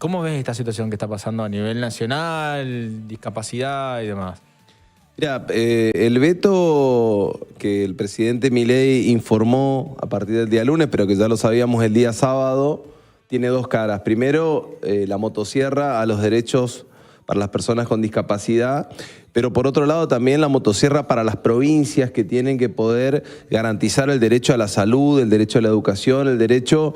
¿Cómo ves esta situación que está pasando a nivel nacional, discapacidad y demás? Mira, el veto que el presidente Milei informó a partir del día lunes, pero que ya lo sabíamos el día sábado, tiene dos caras. Primero, la motosierra a los derechos para las personas con discapacidad, pero por otro lado también la motosierra para las provincias que tienen que poder garantizar el derecho a la salud, el derecho a la educación, el derecho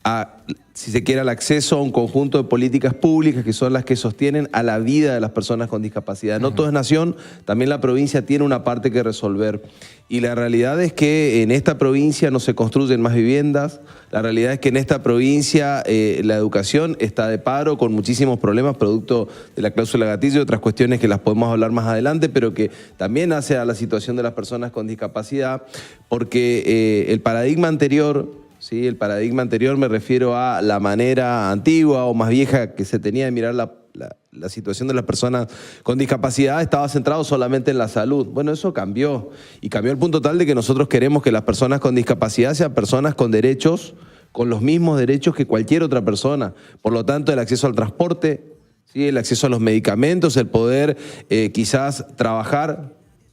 a, si se quiere, al acceso a un conjunto de políticas públicas que son las que sostienen a la vida de las personas con discapacidad. No todo es nación, también la provincia tiene una parte que resolver. Y la realidad es que en esta provincia no se construyen más viviendas, la realidad es que en esta provincia la educación está de paro con muchísimos problemas producto de la cláusula gatillo y otras cuestiones que las podemos hablar más adelante, pero que también hace a la situación de las personas con discapacidad, porque el paradigma anterior... Sí, el paradigma anterior me refiero a la manera antigua o más vieja que se tenía de mirar la situación de las personas con discapacidad, estaba centrado solamente en la salud. Bueno, eso cambió y cambió al punto tal de que nosotros queremos que las personas con discapacidad sean personas con derechos, con los mismos derechos que cualquier otra persona. Por lo tanto, el acceso al transporte, ¿sí? El acceso a los medicamentos, el poder quizás trabajar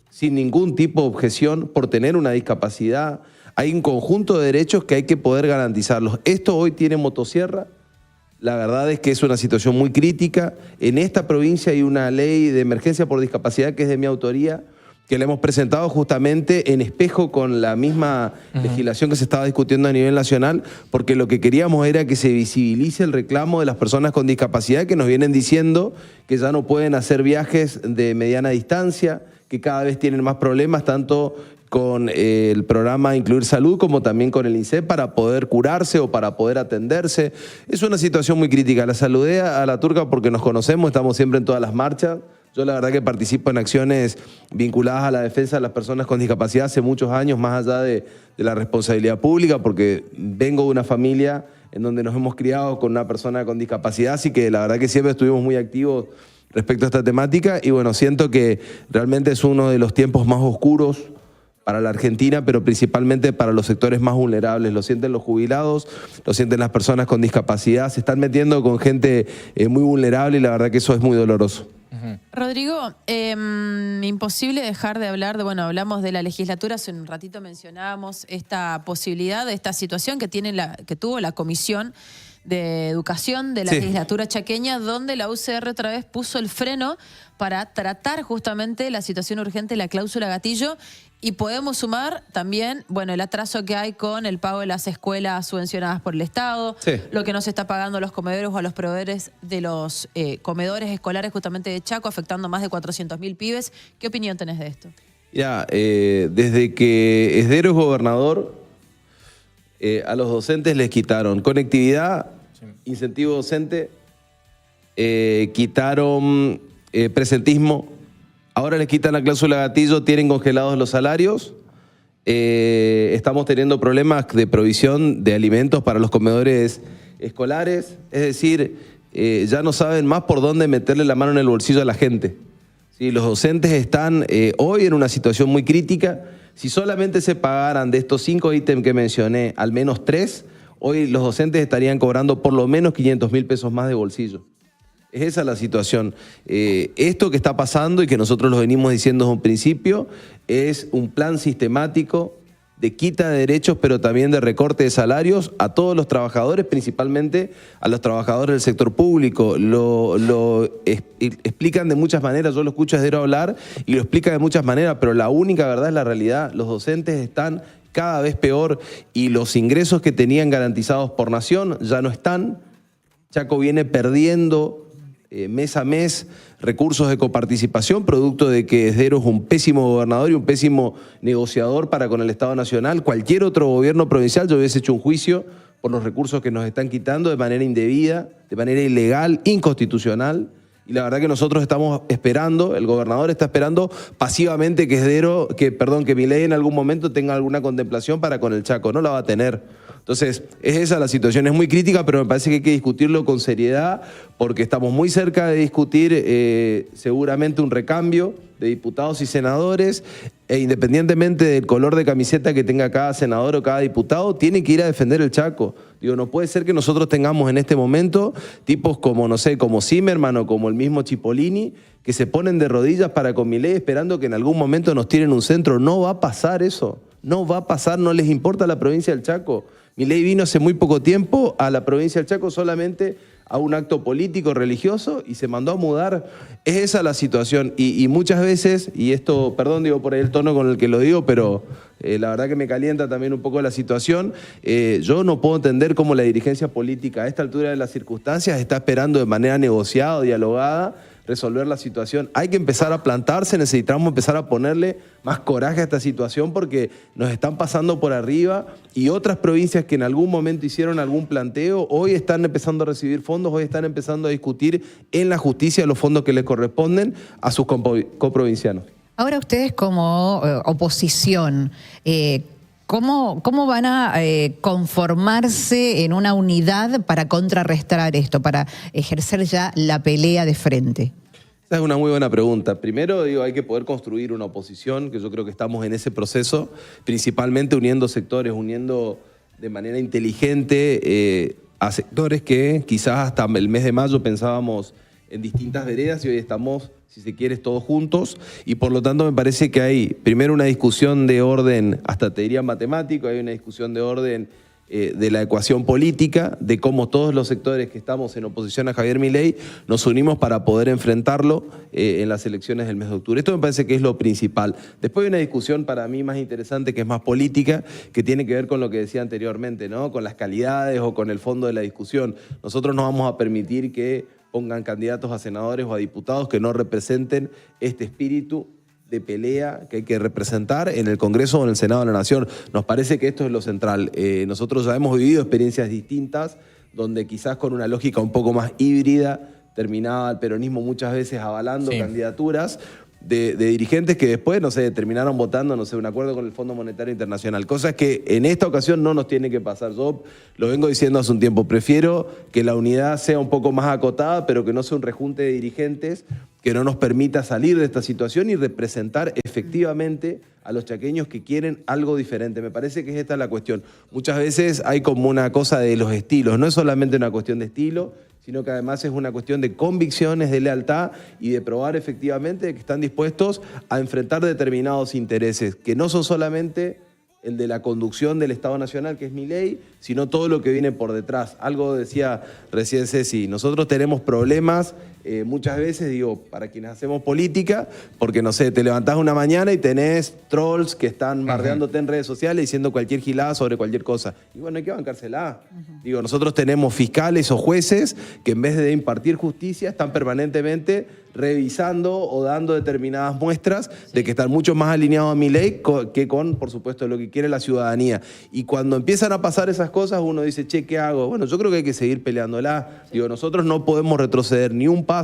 sin ningún tipo de objeción por tener una discapacidad. Hay un conjunto de derechos que hay que poder garantizarlos. Esto hoy tiene motosierra. La verdad es que es una situación muy crítica. En esta provincia hay una ley de emergencia por discapacidad que es de mi autoría, que la hemos presentado justamente en espejo con la misma legislación que se estaba discutiendo a nivel nacional, porque lo que queríamos era que se visibilice el reclamo de las personas con discapacidad que nos vienen diciendo que ya no pueden hacer viajes de mediana distancia, que cada vez tienen más problemas, tanto con el programa Incluir Salud como también con el INSEP para poder curarse o para poder atenderse. Es una situación muy crítica. La saludé a la Turca porque nos conocemos, estamos siempre en todas las marchas. Yo la verdad que participo en acciones vinculadas a la defensa de las personas con discapacidad hace muchos años, más allá de la responsabilidad pública, porque vengo de una familia en donde nos hemos criado con una persona con discapacidad, así que la verdad que siempre estuvimos muy activos respecto a esta temática y bueno, siento que realmente es uno de los tiempos más oscuros para la Argentina, pero principalmente para los sectores más vulnerables. Lo sienten los jubilados, lo sienten las personas con discapacidad, se están metiendo con gente muy vulnerable y la verdad que eso es muy doloroso. Rodrigo, imposible dejar de hablar de, bueno, hablamos de la legislatura, hace un ratito mencionábamos esta posibilidad, de esta situación que tuvo la Comisión de Educación de la legislatura chaqueña, donde la UCR otra vez puso el freno para tratar justamente la situación urgente de la cláusula gatillo. Y podemos sumar también, bueno, el atraso que hay con el pago de las escuelas subvencionadas por el Estado, lo que no se está pagando a los comedores o a los proveedores de los comedores escolares justamente de Chaco, afectando a más de 400.000 pibes. ¿Qué opinión tenés de esto? Ya, desde que Esdero es gobernador, a los docentes les quitaron conectividad, incentivo docente, quitaron presentismo. Ahora les quitan la cláusula gatillo, tienen congelados los salarios. Estamos teniendo problemas de provisión de alimentos para los comedores escolares. Es decir, ya no saben más por dónde meterle la mano en el bolsillo a la gente. ¿Sí? Los docentes están hoy en una situación muy crítica. Si solamente se pagaran de estos 5 ítems que mencioné, al menos 3, hoy los docentes estarían cobrando por lo menos 500.000 pesos más de bolsillo. Es esa la situación. Esto que está pasando y que nosotros lo venimos diciendo desde un principio es un plan sistemático de quita de derechos, pero también de recorte de salarios a todos los trabajadores, principalmente a los trabajadores del sector público. Lo explican de muchas maneras, yo lo escucho a Esdero hablar y lo explica de muchas maneras, pero la única verdad es la realidad. Los docentes están cada vez peor y los ingresos que tenían garantizados por Nación ya no están. Chaco viene perdiendo mes a mes recursos de coparticipación, producto de que Esdero es un pésimo gobernador y un pésimo negociador para con el Estado Nacional. Cualquier otro gobierno provincial yo hubiese hecho un juicio por los recursos que nos están quitando de manera indebida, de manera ilegal, inconstitucional. Y la verdad que nosotros estamos esperando, el gobernador está esperando pasivamente que Milei en algún momento tenga alguna contemplación para con el Chaco. No la va a tener, Entonces, es esa la situación, es muy crítica, pero me parece que hay que discutirlo con seriedad porque estamos muy cerca de discutir seguramente un recambio de diputados y senadores e independientemente del color de camiseta que tenga cada senador o cada diputado, tiene que ir a defender el Chaco. Digo, no puede ser que nosotros tengamos en este momento tipos como, no sé, como Zimmerman o como el mismo Cipollini, que se ponen de rodillas para con Milei esperando que en algún momento nos tiren un centro. No va a pasar eso, no va a pasar, no les importa la provincia del Chaco. Milei vino hace muy poco tiempo a la provincia del Chaco solamente a un acto político, religioso, y se mandó a mudar. Es esa la situación. Y muchas veces, y esto, perdón, digo por ahí el tono con el que lo digo, pero la verdad que me calienta también un poco la situación. Yo no puedo entender cómo la dirigencia política a esta altura de las circunstancias está esperando de manera negociada o dialogada resolver la situación. Hay que empezar a plantarse, necesitamos empezar a ponerle más coraje a esta situación porque nos están pasando por arriba y otras provincias que en algún momento hicieron algún planteo, hoy están empezando a recibir fondos, hoy están empezando a discutir en la justicia los fondos que les corresponden a sus coprovincianos. Ahora ustedes como oposición, ¿cómo van a conformarse en una unidad para contrarrestar esto, para ejercer ya la pelea de frente? Esa es una muy buena pregunta. Primero, digo, hay que poder construir una oposición, que yo creo que estamos en ese proceso, principalmente uniendo sectores, uniendo de manera inteligente a sectores que quizás hasta el mes de mayo pensábamos en distintas veredas y hoy estamos, si se quiere, todos juntos y por lo tanto me parece que hay primero una discusión de orden, hasta te diría matemático, hay una discusión de orden de la ecuación política, de cómo todos los sectores que estamos en oposición a Javier Milei nos unimos para poder enfrentarlo en las elecciones del mes de octubre. Esto me parece que es lo principal. Después hay una discusión para mí más interesante que es más política, que tiene que ver con lo que decía anteriormente, ¿no? Con las calidades o con el fondo de la discusión. Nosotros no vamos a permitir que pongan candidatos a senadores o a diputados que no representen este espíritu de pelea que hay que representar en el Congreso o en el Senado de la Nación. Nos parece que esto es lo central. Nosotros ya hemos vivido experiencias distintas donde quizás con una lógica un poco más híbrida terminaba el peronismo muchas veces avalando candidaturas de dirigentes que después, no sé, terminaron votando, no sé, un acuerdo con el Fondo Monetario Internacional. Cosas que en esta ocasión no nos tiene que pasar. Yo lo vengo diciendo hace un tiempo. Prefiero que la unidad sea un poco más acotada, pero que no sea un rejunte de dirigentes que no nos permita salir de esta situación y representar efectivamente a los chaqueños que quieren algo diferente. Me parece que esta es la cuestión. Muchas veces hay como una cosa de los estilos. No es solamente una cuestión de estilo, sino que además es una cuestión de convicciones, de lealtad y de probar efectivamente que están dispuestos a enfrentar determinados intereses, que no son solamente el de la conducción del Estado Nacional, que es Milei, sino todo lo que viene por detrás. Algo decía recién Ceci, nosotros tenemos problemas muchas veces, digo, para quienes hacemos política, porque, no sé, te levantás una mañana y tenés trolls que están bardeándote en redes sociales diciendo cualquier gilada sobre cualquier cosa. Y bueno, hay que bancársela. Digo, nosotros tenemos fiscales o jueces que en vez de impartir justicia están permanentemente revisando o dando determinadas muestras de que están mucho más alineados a Milei que con, por supuesto, lo que quiere la ciudadanía. Y cuando empiezan a pasar esas cosas, uno dice, che, ¿qué hago? Bueno, yo creo que hay que seguir peleándola. Digo, nosotros no podemos retroceder ni un paso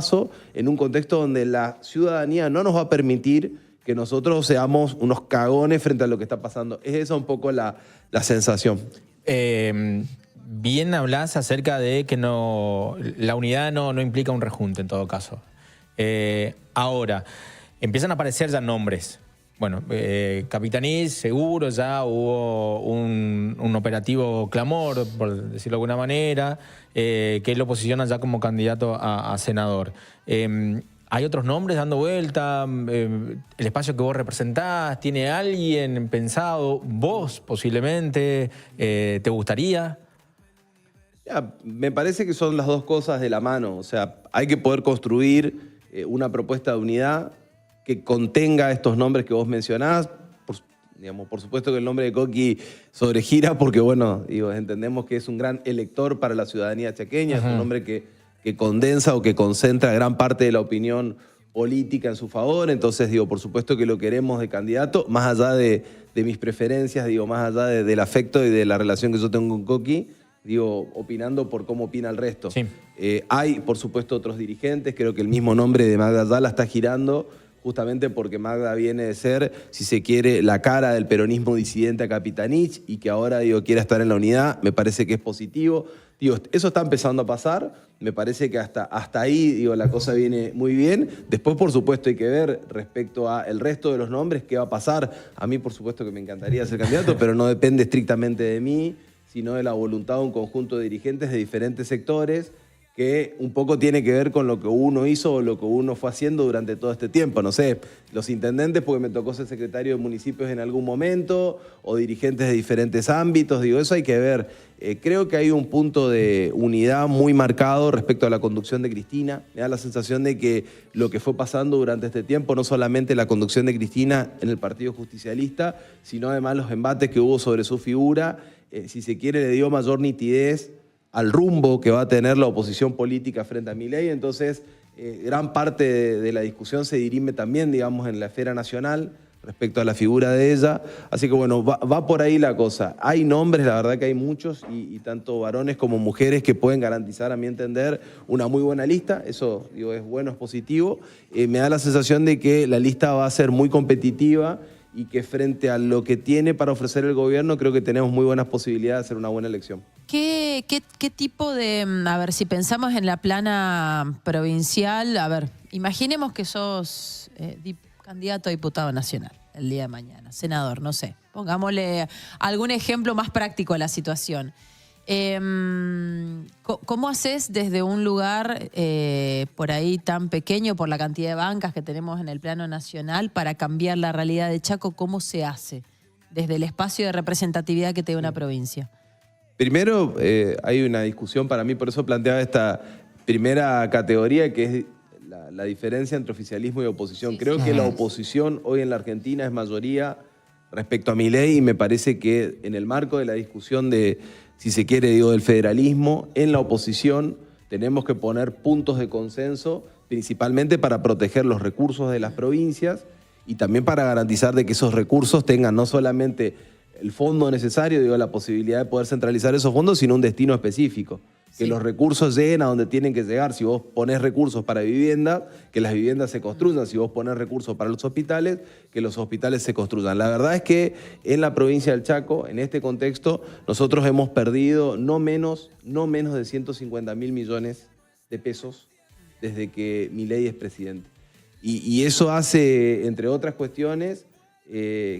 en un contexto donde la ciudadanía no nos va a permitir que nosotros seamos unos cagones frente a lo que está pasando. Es esa un poco la sensación. Bien hablás acerca de que la unidad no implica un rejunte en todo caso. Ahora, empiezan a aparecer ya nombres. Bueno, Capitanís, seguro, ya hubo un operativo clamor, por decirlo de alguna manera, que lo posiciona ya como candidato a senador. ¿Hay otros nombres dando vuelta? ¿El espacio que vos representás tiene alguien pensado? ¿Vos posiblemente? ¿Te gustaría? Ya, me parece que son las dos cosas de la mano. O sea, hay que poder construir una propuesta de unidad que contenga estos nombres que vos mencionás. Por supuesto que el nombre de Coqui sobregira porque, bueno, entendemos que es un gran elector para la ciudadanía chaqueña, es un hombre que condensa o que concentra gran parte de la opinión política en su favor. Entonces, por supuesto que lo queremos de candidato, más allá de mis preferencias, más allá del afecto y de la relación que yo tengo con Coqui, opinando por cómo opina el resto. Sí. Hay, por supuesto, otros dirigentes, creo que el mismo nombre de Magda Ayala está girando justamente porque Magda viene de ser, si se quiere, la cara del peronismo disidente a Capitanich y que ahora, quiera estar en la unidad, me parece que es positivo. Eso está empezando a pasar, me parece que hasta ahí, la cosa viene muy bien. Después, por supuesto, hay que ver respecto al resto de los nombres qué va a pasar. A mí, por supuesto, que me encantaría ser candidato, pero no depende estrictamente de mí, sino de la voluntad de un conjunto de dirigentes de diferentes sectores que un poco tiene que ver con lo que uno hizo o lo que uno fue haciendo durante todo este tiempo. No sé, los intendentes, porque me tocó ser secretario de municipios en algún momento, o dirigentes de diferentes ámbitos, eso hay que ver. Creo que hay un punto de unidad muy marcado respecto a la conducción de Cristina. Me da la sensación de que lo que fue pasando durante este tiempo, no solamente la conducción de Cristina en el Partido Justicialista, sino además los embates que hubo sobre su figura, si se quiere, le dio mayor nitidez al rumbo que va a tener la oposición política frente a Milei. Entonces, gran parte de la discusión se dirime también, en la esfera nacional respecto a la figura de ella. Así que, bueno, va por ahí la cosa. Hay nombres, la verdad que hay muchos, y tanto varones como mujeres que pueden garantizar, a mi entender, una muy buena lista. Eso, es bueno, es positivo. Me da la sensación de que la lista va a ser muy competitiva y que frente a lo que tiene para ofrecer el gobierno, creo que tenemos muy buenas posibilidades de hacer una buena elección. ¿Qué tipo de, a ver, si pensamos en la plana provincial, a ver, imaginemos que sos candidato a diputado nacional el día de mañana, senador, no sé, pongámosle algún ejemplo más práctico a la situación. ¿Cómo haces desde un lugar por ahí tan pequeño, por la cantidad de bancas que tenemos en el plano nacional, para cambiar la realidad de Chaco? ¿Cómo se hace desde el espacio de representatividad que te da una provincia? Primero, hay una discusión para mí, por eso planteaba esta primera categoría, que es la diferencia entre oficialismo y oposición. Creo que la oposición hoy en la Argentina es mayoría respecto a Milei, y me parece que en el marco de la discusión de, si se quiere, del federalismo, en la oposición tenemos que poner puntos de consenso, principalmente para proteger los recursos de las provincias y también para garantizar de que esos recursos tengan no solamente el fondo necesario, la posibilidad de poder centralizar esos fondos, sino un destino específico. Que los recursos lleguen a donde tienen que llegar. Si vos ponés recursos para vivienda, que las viviendas se construyan. Si vos ponés recursos para los hospitales, que los hospitales se construyan. La verdad es que en la provincia del Chaco, en este contexto, nosotros hemos perdido no menos de 150.000 millones de pesos desde que Milei es presidente. Y eso hace, entre otras cuestiones,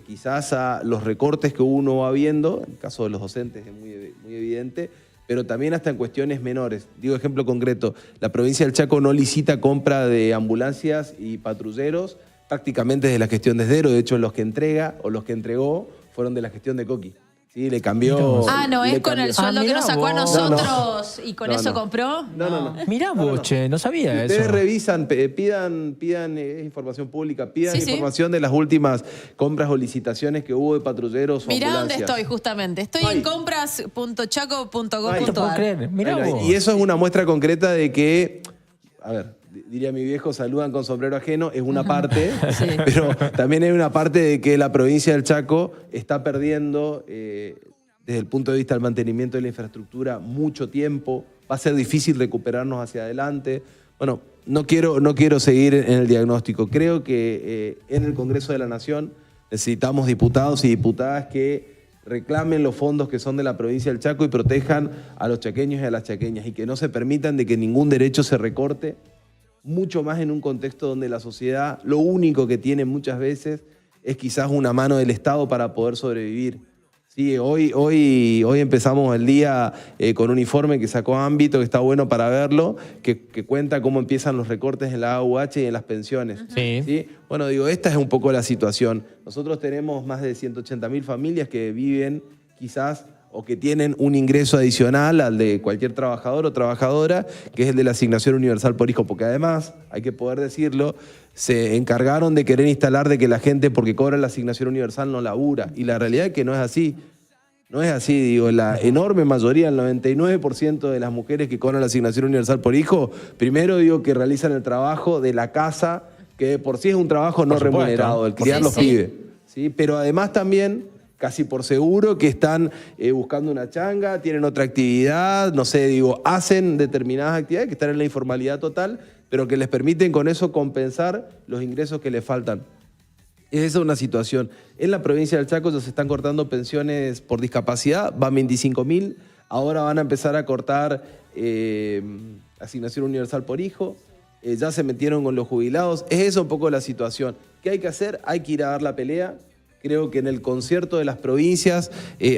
quizás a los recortes que uno va viendo, en el caso de los docentes es muy evidente, pero también hasta en cuestiones menores. Digo, ejemplo concreto, la provincia del Chaco no licita compra de ambulancias y patrulleros prácticamente desde la gestión de cero. De hecho, los que entrega o los que entregó fueron de la gestión de Coqui. Sí, le cambió. No es con el sueldo que nos sacó a nosotros y con eso compró. No. Mirá vos, che, no sabía eso. Ustedes revisan, pidan información pública, pidan información de las últimas compras o licitaciones que hubo de patrulleros o Mirá ambulancias. dónde estoy, justamente. Estoy en compras.chaco.gov.ar. Mirá vos. Y eso es una muestra concreta de que, a ver, diría mi viejo, saludan con sombrero ajeno, es una parte, pero también hay una parte de que la provincia del Chaco está perdiendo, desde el punto de vista del mantenimiento de la infraestructura, mucho tiempo. Va a ser difícil recuperarnos hacia adelante. Bueno, no quiero seguir en el diagnóstico. Creo que en el Congreso de la Nación necesitamos diputados y diputadas que reclamen los fondos que son de la provincia del Chaco y protejan a los chaqueños y a las chaqueñas, y que no se permitan de que ningún derecho se recorte, mucho más en un contexto donde la sociedad lo único que tiene muchas veces es quizás una mano del Estado para poder sobrevivir. Sí, hoy empezamos el día con un informe que sacó Ámbito, que está bueno para verlo, que cuenta cómo empiezan los recortes en la AUH y en las pensiones. ¿Sí? Bueno, esta es un poco la situación. Nosotros tenemos más de 180.000 familias que viven quizás o que tienen un ingreso adicional al de cualquier trabajador o trabajadora, que es el de la asignación universal por hijo, porque además, hay que poder decirlo, se encargaron de querer instalar de que la gente, porque cobra la asignación universal, no labura. Y la realidad es que no es así. No es así, la enorme mayoría, el 99% de las mujeres que cobran la asignación universal por hijo, primero que realizan el trabajo de la casa, que por sí es un trabajo no remunerado, el criar los pibes. ¿Sí? Pero además también casi por seguro que están buscando una changa, tienen otra actividad, no sé, digo, hacen determinadas actividades que están en la informalidad total, pero que les permiten con eso compensar los ingresos que les faltan. Esa es una situación. En la provincia del Chaco ya se están cortando pensiones por discapacidad, van 25.000, ahora van a empezar a cortar asignación universal por hijo, ya se metieron con los jubilados. Es eso un poco la situación. ¿Qué hay que hacer? Hay que ir a dar la pelea. Creo que en el concierto de las provincias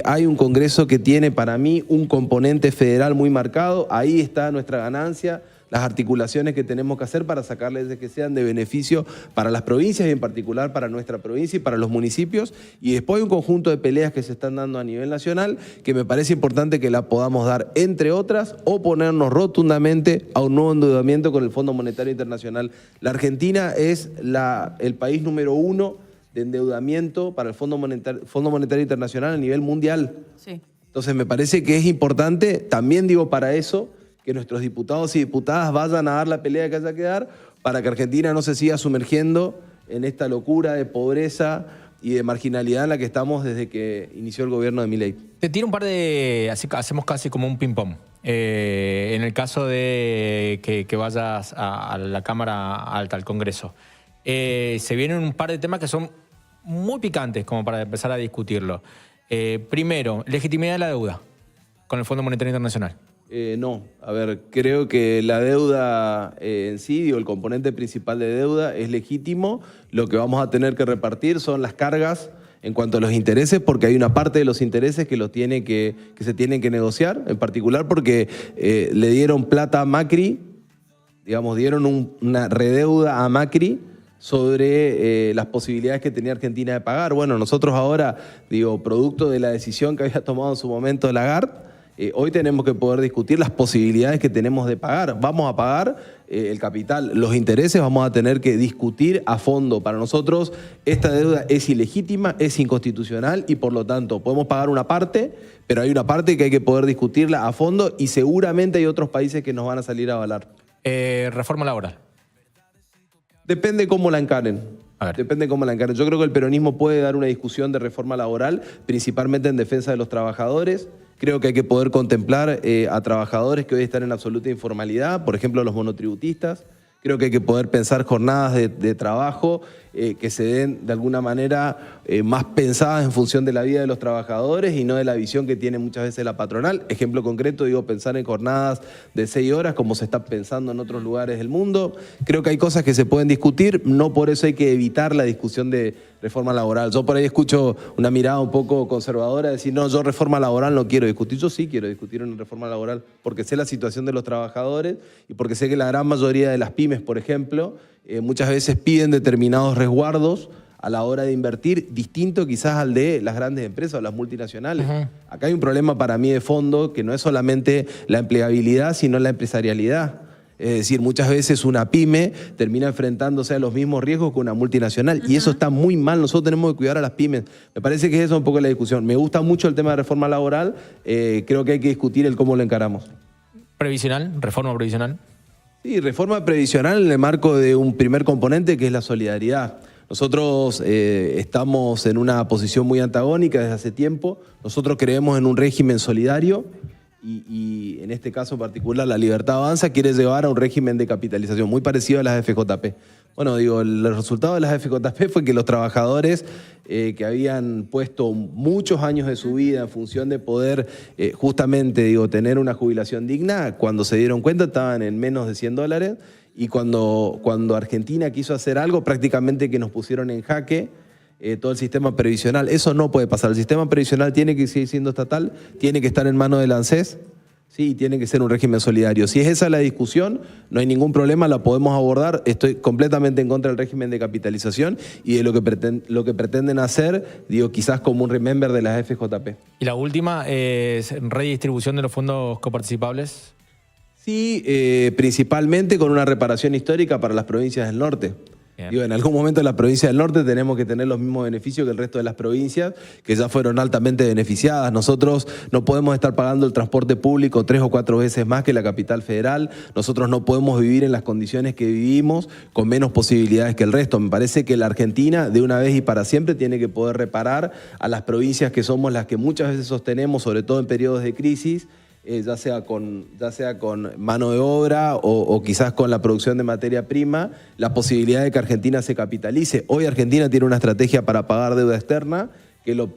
hay un Congreso que tiene para mí un componente federal muy marcado. Ahí está nuestra ganancia, las articulaciones que tenemos que hacer para sacar leyes que sean de beneficio para las provincias y en particular para nuestra provincia y para los municipios. Y después hay un conjunto de peleas que se están dando a nivel nacional que me parece importante que la podamos dar, entre otras, oponernos rotundamente a un nuevo endeudamiento con el Fondo Monetario Internacional. La Argentina es el país número 1 de endeudamiento para el Fondo Monetario Internacional a nivel mundial. Sí. Entonces me parece que es importante, también digo para eso, que nuestros diputados y diputadas vayan a dar la pelea que haya que dar para que Argentina no se siga sumergiendo en esta locura de pobreza y de marginalidad en la que estamos desde que inició el gobierno de Milei. Te tiro un par de... Hacemos casi como un ping-pong. En el caso de que vayas a la Cámara Alta, al Congreso, se vienen un par de temas que son muy picantes como para empezar a discutirlo. Primero, legitimidad de la deuda con el Fondo Monetario Internacional. No, a ver, creo que la deuda en sí, digo, el componente principal de deuda es legítimo. Lo que vamos a tener que repartir son las cargas en cuanto a los intereses, porque hay una parte de los intereses que se tienen que negociar, en particular porque le dieron plata a Macri, digamos, dieron una redeuda a Macri sobre las posibilidades que tenía Argentina de pagar. Bueno, nosotros ahora, digo, producto de la decisión que había tomado en su momento Lagarde, hoy tenemos que poder discutir las posibilidades que tenemos de pagar. Vamos a pagar el capital, los intereses, vamos a tener que discutir a fondo. Para nosotros esta deuda es ilegítima, es inconstitucional y por lo tanto podemos pagar una parte, pero hay una parte que hay que poder discutirla a fondo y seguramente hay otros países que nos van a salir a avalar. Reforma laboral. Depende cómo la encaren. Depende cómo la encaren. Yo creo que el peronismo puede dar una discusión de reforma laboral, principalmente en defensa de los trabajadores. Creo que hay que poder contemplar a trabajadores que hoy están en absoluta informalidad, por ejemplo, los monotributistas. Creo que hay que poder pensar jornadas de trabajo que se den de alguna manera más pensadas en función de la vida de los trabajadores y no de la visión que tiene muchas veces la patronal. Ejemplo concreto, digo, pensar en jornadas de 6 horas como se está pensando en otros lugares del mundo. Creo que hay cosas que se pueden discutir, no por eso hay que evitar la discusión de reforma laboral. Yo por ahí escucho una mirada un poco conservadora, decir, no, yo reforma laboral no quiero discutir. Yo sí quiero discutir una reforma laboral porque sé la situación de los trabajadores y porque sé que la gran mayoría de las pymes, por ejemplo, muchas veces piden determinados resguardos a la hora de invertir, distinto quizás al de las grandes empresas o las multinacionales. Acá hay un problema para mí de fondo que no es solamente la empleabilidad, sino la empresarialidad. Es decir, muchas veces una pyme termina enfrentándose a los mismos riesgos que una multinacional y eso está muy mal. Nosotros tenemos que cuidar a las pymes. Me parece que es eso un poco la discusión. Me gusta mucho el tema de reforma laboral. Creo que hay que discutir el cómo lo encaramos. ¿Previsional? ¿Reforma previsional? Sí, reforma previsional en el marco de un primer componente que es la solidaridad. Nosotros estamos en una posición muy antagónica desde hace tiempo. Nosotros creemos en un régimen solidario y en este caso en particular la Libertad Avanza quiere llevar a un régimen de capitalización muy parecido a las FJP. Bueno, digo, el resultado de las FJP fue que los trabajadores que habían puesto muchos años de su vida en función de poder justamente, digo, tener una jubilación digna, cuando se dieron cuenta estaban en menos de $100 y cuando Argentina quiso hacer algo prácticamente que nos pusieron en jaque todo el sistema previsional. Eso no puede pasar. El sistema previsional tiene que seguir siendo estatal, tiene que estar en manos del ANSES. Sí, tiene que ser un régimen solidario. Si es esa la discusión, no hay ningún problema, la podemos abordar. Estoy completamente en contra del régimen de capitalización y de lo que pretenden hacer, digo, quizás como un remember de las FJP. Y la última es redistribución de los fondos coparticipables. Sí, principalmente con una reparación histórica para las provincias del norte. Bien. Digo, en algún momento en la provincia del norte tenemos que tener los mismos beneficios que el resto de las provincias, que ya fueron altamente beneficiadas. Nosotros no podemos estar pagando el transporte público 3 o 4 veces más que la capital federal. Nosotros no podemos vivir en las condiciones que vivimos con menos posibilidades que el resto. Me parece que la Argentina, de una vez y para siempre, tiene que poder reparar a las provincias que somos las que muchas veces sostenemos, sobre todo en periodos de crisis, ya sea con mano de obra o quizás con la producción de materia prima, la posibilidad de que Argentina se capitalice. Hoy Argentina tiene una estrategia para pagar deuda externa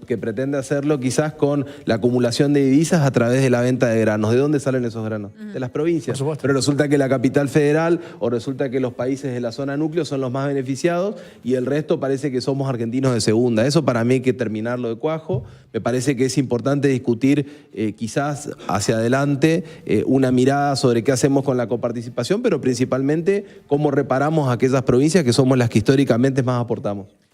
que pretende hacerlo quizás con la acumulación de divisas a través de la venta de granos. ¿De dónde salen esos granos? De las provincias. Por supuesto. Pero resulta que la capital federal o resulta que los países de la zona núcleo son los más beneficiados y el resto parece que somos argentinos de segunda. Eso para mí hay que terminarlo de cuajo. Me parece que es importante discutir quizás hacia adelante una mirada sobre qué hacemos con la coparticipación, pero principalmente cómo reparamos a aquellas provincias que somos las que históricamente más aportamos.